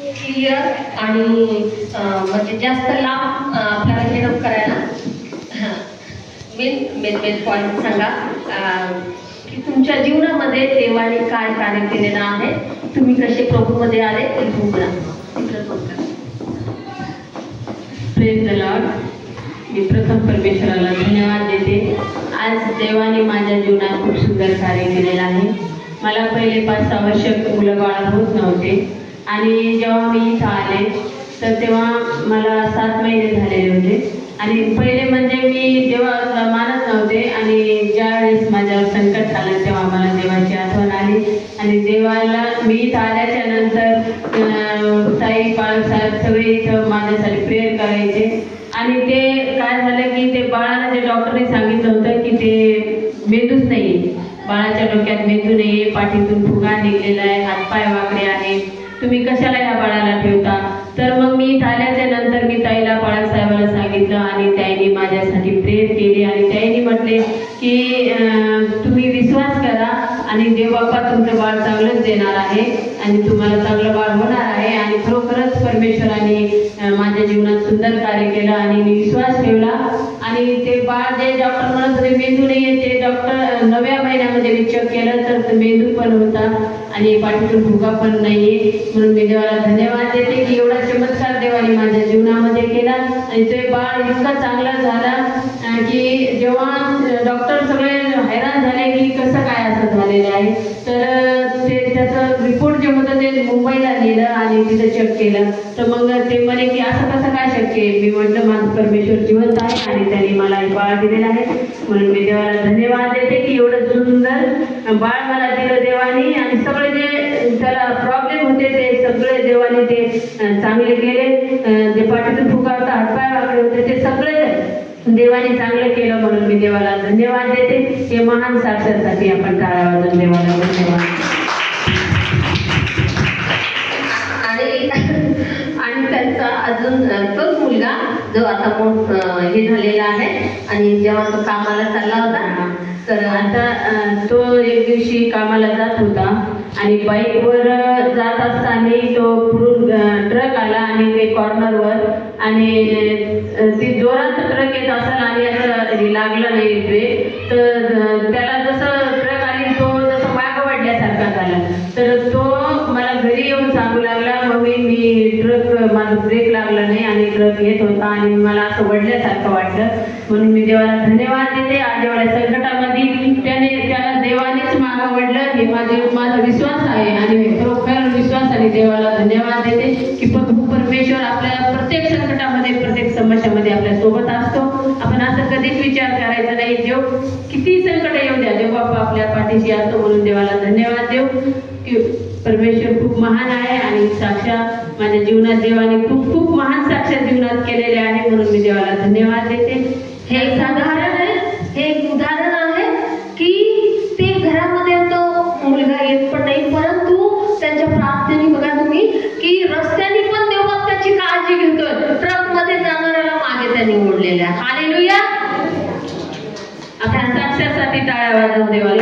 Clear आणि म्हणजे जास्त लांब आपल्याला हेल्प करायला मेन पॉईंट सांगा की तुमच्या जीवनामध्ये देवाने काय कार्य केलेलं आहे, तुम्ही कसे प्रभूमध्ये आले ते बोला. Praise the Lord. मी प्रथम परमेश्वराला धन्यवाद देते. आज देवाने माझ्या जीवनात खूप सुंदर कार्य केलेलं आहे. मला पहिले 5-6 वर्ष मुलं बाळ होत नव्हते आणि जेव्हा मी इथं आले तर तेव्हा मला 7 महिने झालेले होते आणि पहिले म्हणजे मी देवाला मानत नव्हते आणि ज्यावेळेस माझ्यावर संकट आलं तेव्हा मला देवाची आठवण आली आणि देवाला मी इथं आल्याच्या नंतर ताई बाळासाहेब सगळे इथं माझ्यासाठी प्रेयर करायचे आणि ते काय झालं की ते बाळाला जे डॉक्टरने सांगितलं होतं की ते मेंदूच नाही आहे, बाळाच्या डोक्यात मेंदू नाही आहे, पाठीतून फुगा निघलेला आहे, हातपाय वाकडे आहे, तुम्ही कशाला ह्या बाळाला ठेवता. तर मग मी इथं आल्याच्या नंतर मी ताईला बाळासाहेबाला सांगितलं आणि ताईने माझ्यासाठी प्रेयर केली आणि ताईने म्हटले की तुम्ही विश्वास करा आणि देवबाप्पा तुमचं बाळ चांगलंच देणार आहे आणि तुम्हाला चांगलं बाळ होणार आहे. आणि खरोखरच परमेश्वराने माझ्या जीवनात सुंदर कार्य केलं आणि मी विश्वास ठेवला आणि ते बाळ जे डॉक्टर म्हणत होते मेंदू नाही आहे ते डॉक्टर 9व्या महिन्यामध्ये मी चेक केलं तर मेंदू पण होता आणि पाठीतून फुगा पण नाहीये. म्हणून मी देवाला धन्यवाद देते की एवढा चमत्कार देवाने माझ्या जीवनामध्ये केला आणि ते बाळ इतका चांगला झाला की जेव्हा डॉक्टर सगळे हैराण झाले की कसं काय असं झालेलं आहे तर ते त्याचं रिपोर्ट जे होतं ते मुंबईला नेलं आणि तिथं चेक केलं तर मग ते म्हणे की असं कसं काय शक्य आहे. मी म्हटलं माझं परमेश्वर जिवंत आहे आणि त्यांनी मला एक बाळ दिलेलं आहे. म्हणून मी देवाला धन्यवाद देते की एवढं सुंदर बाळ मला दिलं देवाने आणि सगळे जे त्याला प्रॉब्लेम होते ते सगळे देवाने ते चांगले केले. जे पाठीतून फुगा होता, हातपाय वाकडे होते ते सगळे देवाने चांगलं केलं. म्हणून मी देवाला धन्यवाद देते. हे महान साक्षासाठी आपण टाळ्या वाजवून देवाला धन्यवाद. आणि त्यांचा अजून तोच मुलगा जो आता हे झालेला आहे आणि जेव्हा तो कामाला चालला होता तर आता तो एक दिवशी कामाला जात होता आणि बाईकवर जात असताना तो पुढून ट्रक आला आणि ते कॉर्नरवर आणि ती जोरात ट्रक येत असेल आणि असं लागला नाही ब्रेक तर त्याला जसं ट्रक आली तो जसं मागं वाढल्यासारखा झाला तर तो मला घरी येऊन सांगू लागला मम्मी मी ट्रक माझं ब्रेक लागला नाही आणि ट्रक येत होता आणि मला असं वडल्यासारखं वाटलं. म्हणून मी देवाला धन्यवाद देते. आज एवढ्या संकटामध्ये त्याला देवानेच मागं वडलं हे माझा विश्वास आहे आणि मी खरोखर विश्वासाने देवाला धन्यवाद देते की परमेश्वर आपल्या प्रत्येक संकटामध्ये प्रत्येक समस्यामध्ये आपल्या सोबत असतो. आपण असं कधीच विचार करायचा नाही देव किती संकट येऊ द्या देव बाप्पा आपल्या पाठीशी असतो. म्हणून देवाला धन्यवाद देऊ की परमेश्वर खूप महान आहे आणि साक्षात माझ्या जीवनात देवाने खूप खूप महान साक्षात जीवनात केलेले आहे. म्हणून मी देवाला धन्यवाद देते. हे एक उदाहरण आहे, हे एक उदाहरण आहे की ते घरामध्ये तो मुलगा येत पण नाही परंतु त्यांच्या प्रार्थनेने बघा तुम्ही की रस्त्याने पण देवबाप त्याची काळजी घेतोय. ट्रक मध्ये जाणाऱ्याला मागे त्यांनी ओढलेल्या. हालेलुया. आपल्या साक्षासाठी टाळ्या वाजवून देवा